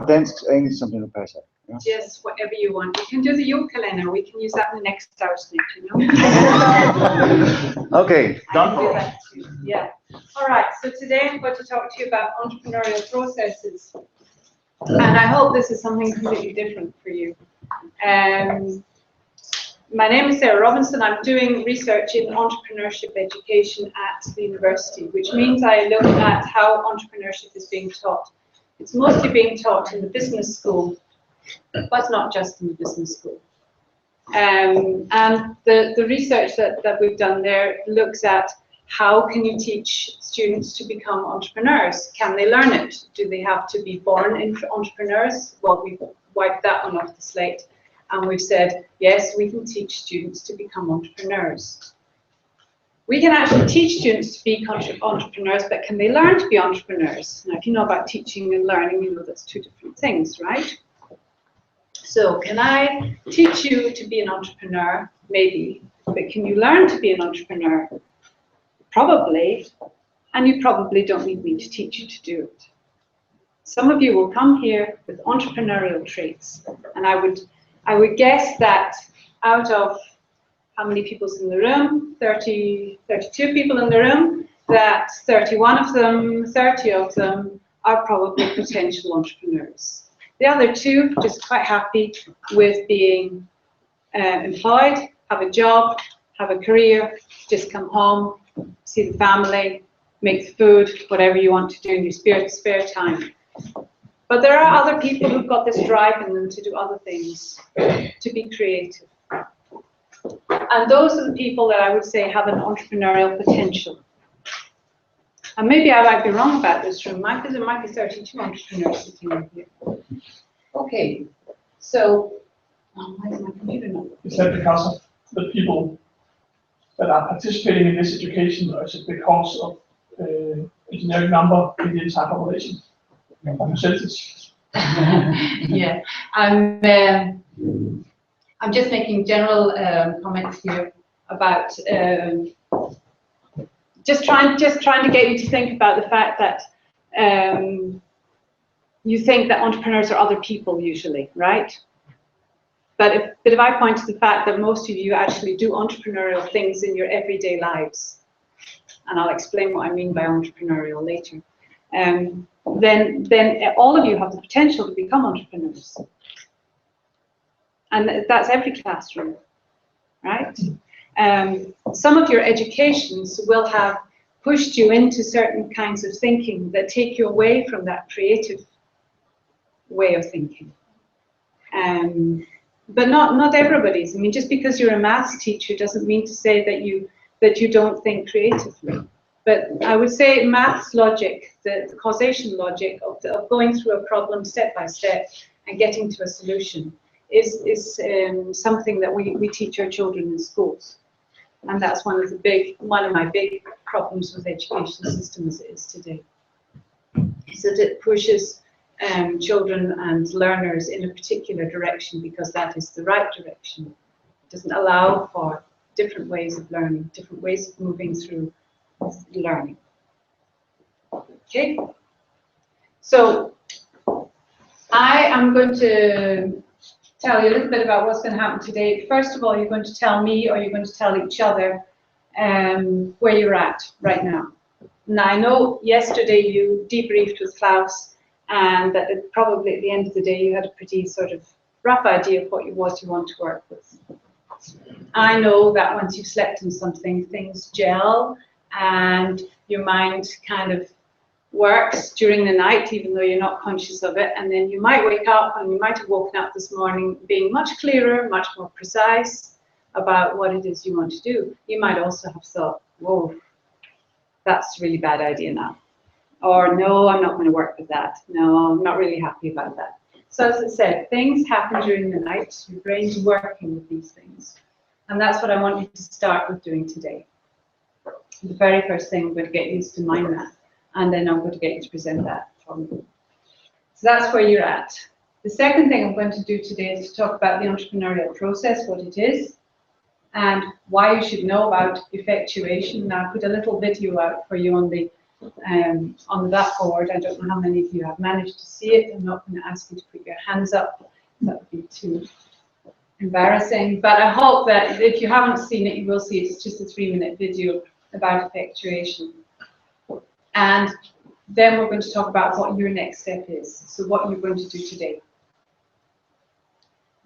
dansk, engelsk, som det nu passer. Ja. Just whatever you want. You can do the ukulele. We can use that in the next Thursday, you know. Okay. Done for. Yeah. All right. So today I'm going to talk to you about entrepreneurial processes, and I hope this is something completely different for you. My name is Sarah Robinson. I'm doing research in entrepreneurship education at the university, which means I look at how entrepreneurship is being taught. It's mostly being taught in the business school, but not just in the business school. And the research that we've done there looks at how can you teach students to become entrepreneurs? Can they learn it? Do they have to be born into entrepreneurs? Well, we've wiped that one off the slate. And we've said, yes, we can teach students to become entrepreneurs. We can actually teach students to be entrepreneurs, but can they learn to be entrepreneurs? Now, if you know about teaching and learning, you know that's two different things, right? So can I teach you to be an entrepreneur? Maybe. But can you learn to be an entrepreneur? Probably. And you probably don't need me to teach you to do it. Some of you will come here with entrepreneurial traits, and I would guess that out of how many people's in the room, 32 people in the room, that 31 of them, 30 of them are probably potential entrepreneurs. The other two just quite happy with being employed, have a job, have a career, just come home, see the family, make the food, whatever you want to do in your spare time. But there are other people who've got this drive in them to do other things, to be creative. And those are the people that I would say have an entrepreneurial potential. And maybe I might be wrong about this room, because there might be 32 entrepreneurs sitting in here. Okay, so, why is my computer not? Is that because of the people that are participating in this education, or is it because of engineering number in the entire population? Percentage? Yeah, I'm just making general comments here about just trying to get you to think about the fact that you think that entrepreneurs are other people usually, right? But if I point to the fact that most of you actually do entrepreneurial things in your everyday lives, and I'll explain what I mean by entrepreneurial later, then all of you have the potential to become entrepreneurs. And that's every classroom, right? Some of your educations will have pushed you into certain kinds of thinking that take you away from that creative way of thinking. But not everybody's. I mean, just because you're a maths teacher doesn't mean to say that you don't think creatively. But I would say maths logic, the causation logic of going through a problem step by step and getting to a solution is something that we teach our children in schools. And that's one of my big problems with the education system as it is today. Is that it pushes children and learners in a particular direction because that is the right direction. It doesn't allow for different ways of learning, different ways of moving through learning. Okay, so I am going to tell you a little bit about what's going to happen today. First of all, you're going to tell me, or you're going to tell each other where you're at right now. Now, I know yesterday you debriefed with Klaus, and that probably at the end of the day you had a pretty sort of rough idea of what you want to work with. I know that once you've slept on something, things gel, and your mind kind of works during the night, even though you're not conscious of it, and then you might wake up, and you might have woken up this morning being much clearer, much more precise about what it is you want to do. You might also have thought, whoa, that's a really bad idea now. Or no, I'm not going to work with that. No, I'm not really happy about that. So as I said, things happen during the night. Your brain's working with these things. And that's what I want you to start with doing today. The very first thing, I'm going to get used to mind that. And then I'm going to get you to present that for me. So that's where you're at. The second thing I'm going to do today is to talk about the entrepreneurial process, what it is, and why you should know about effectuation. Now, I put a little video out for you on the on that board. I don't know how many of you have managed to see it. I'm not going to ask you to put your hands up. That would be too embarrassing. But I hope that if you haven't seen it, you will see it. It's just a 3-minute video about effectuation. And then we're going to talk about what your next step is. So what you're going to do today.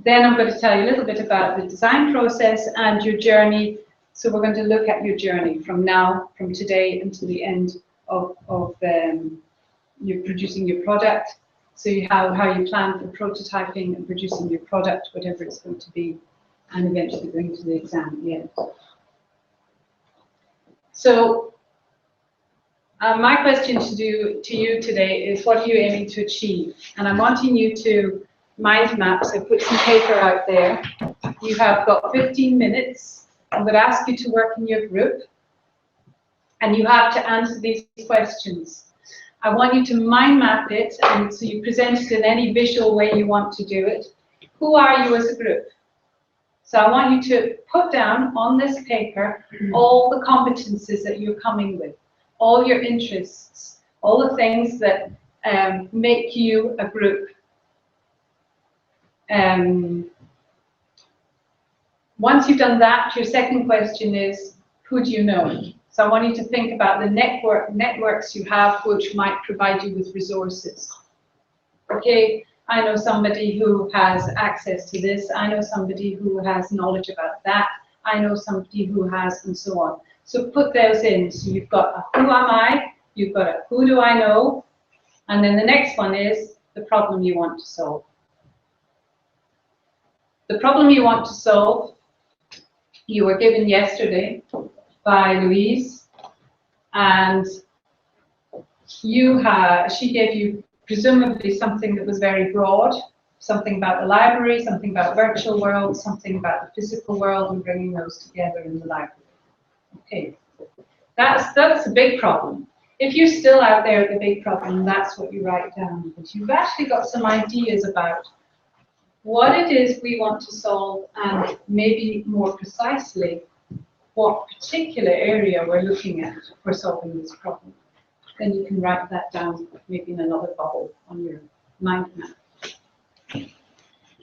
Then I'm going to tell you a little bit about the design process and your journey. So we're going to look at your journey from now, from today until the end of you producing your product. So how you plan for prototyping and producing your product, whatever it's going to be, and eventually going to the exam at the end. So my question to you today is, what are you aiming to achieve? And I'm wanting you to mind map, so put some paper out there. You have got 15 minutes. I'm going to ask you to work in your group, and you have to answer these questions. I want you to mind map it, and so you present it in any visual way you want to do it. Who are you as a group? So I want you to put down on this paper all the competences that you're coming with, all your interests, all the things that make you a group. Once you've done that, your second question is, who do you know? So I want you to think about the networks you have which might provide you with resources. Okay, I know somebody who has access to this, I know somebody who has knowledge about that, I know somebody who has, and so on. So put those in. So you've got a who am I, you've got a who do I know, and then the next one is the problem you want to solve. The problem you want to solve, you were given yesterday by Louise, and she gave you presumably something that was very broad, something about the library, something about virtual world, something about the physical world, and bringing those together in the library. Okay, that's a big problem. If you're still out there at the big problem, that's what you write down, because you've actually got some ideas about what it is we want to solve, and maybe more precisely, what particular area we're looking at for solving this problem. Then you can write that down, maybe in another bubble on your mind map.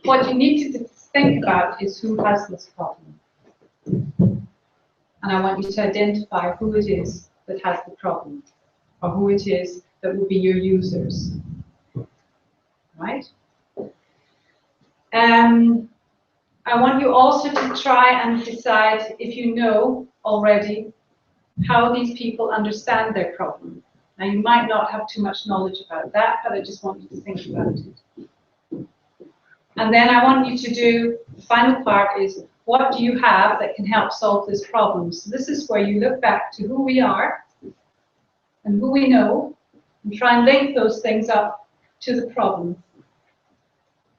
What you need to think about is who has this problem. And I want you to identify who it is that has the problem, or who it is that will be your users. Right? I want you also to try and decide, if you know already, how these people understand their problem. Now, you might not have too much knowledge about that, but I just want you to think about it. And then I want you to do, the final part is, what do you have that can help solve this problem? So this is where you look back to who we are and who we know, and try and link those things up to the problem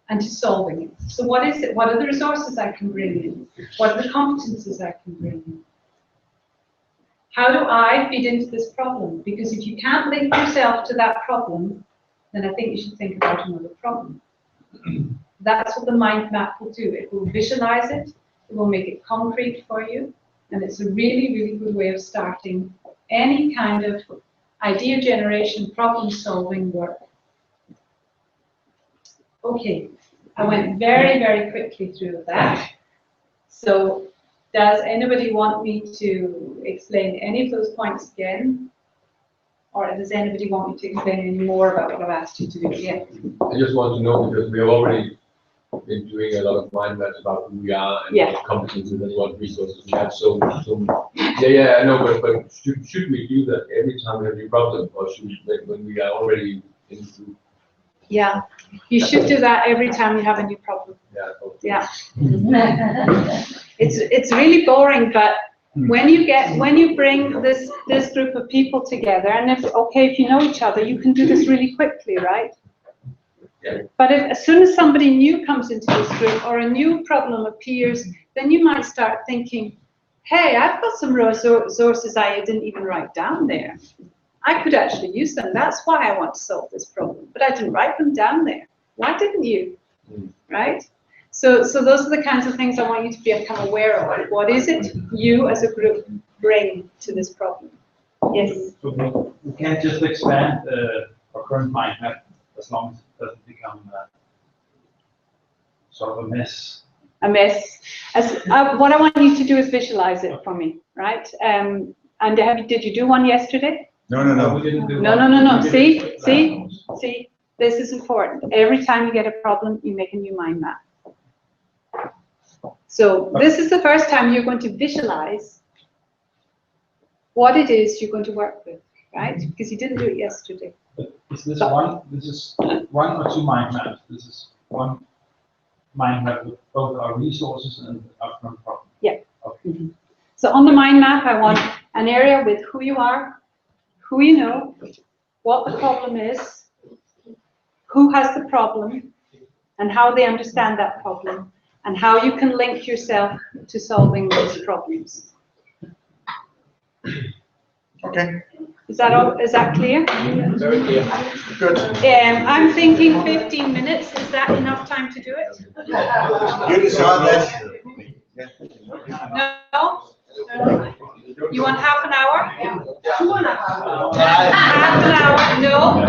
and to solving it. So what is it? What are the resources I can bring in? What are the competences I can bring in? How do I feed into this problem? Because if you can't link yourself to that problem, then I think you should think about another problem. That's what the mind map will do. It will visualize it, it will make it concrete for you, and it's a really, really good way of starting any kind of idea generation, problem solving work. Okay, I went very, very quickly through that. So does anybody want me to explain any of those points again? Or does anybody want me to explain any more about what I've asked you to do? Yeah. I just want to know, because we have already been doing a lot of mind maps about who we are and what competences and what resources we have. So yeah, I know, but should we do that every time we have a new problem, or should we, like, when we are already into? Yeah, you should do that every time you have a new problem. Yeah. Okay. Yeah. It's really boring, but when you bring this group of people together, and if you know each other, you can do this really quickly, right? Yeah. But as soon as somebody new comes into this group or a new problem appears, then you might start thinking, hey, I've got some resources I didn't even write down there. I could actually use them. That's why I want to solve this problem. But I didn't write them down there. Why didn't you? Right? So those are the kinds of things I want you to become aware of. What is it you as a group bring to this problem? Yes. So we can't just expand our current mind map as long as it doesn't become sort of a mess. A mess. What I want you to do is visualize it for me, right? And did you do one yesterday? No. We didn't do No. See, this is important. Every time you get a problem, you make a new mind map. So this is the first time you're going to visualize what it is you're going to work with, right? Because you didn't do it yesterday. Is this one? This is one or two mind maps. This is one mind map with both our resources and our current problem. Yeah. Okay. Mm-hmm. So on the mind map, I want an area with who you are, who you know, what the problem is, who has the problem, and how they understand that problem, and how you can link yourself to solving those problems. Okay. Is that all? Is that clear? Very clear. Good. I'm thinking 15 minutes. Is that enough time to do it? You decide that. No? You want half an hour? Yeah. Half an hour? No.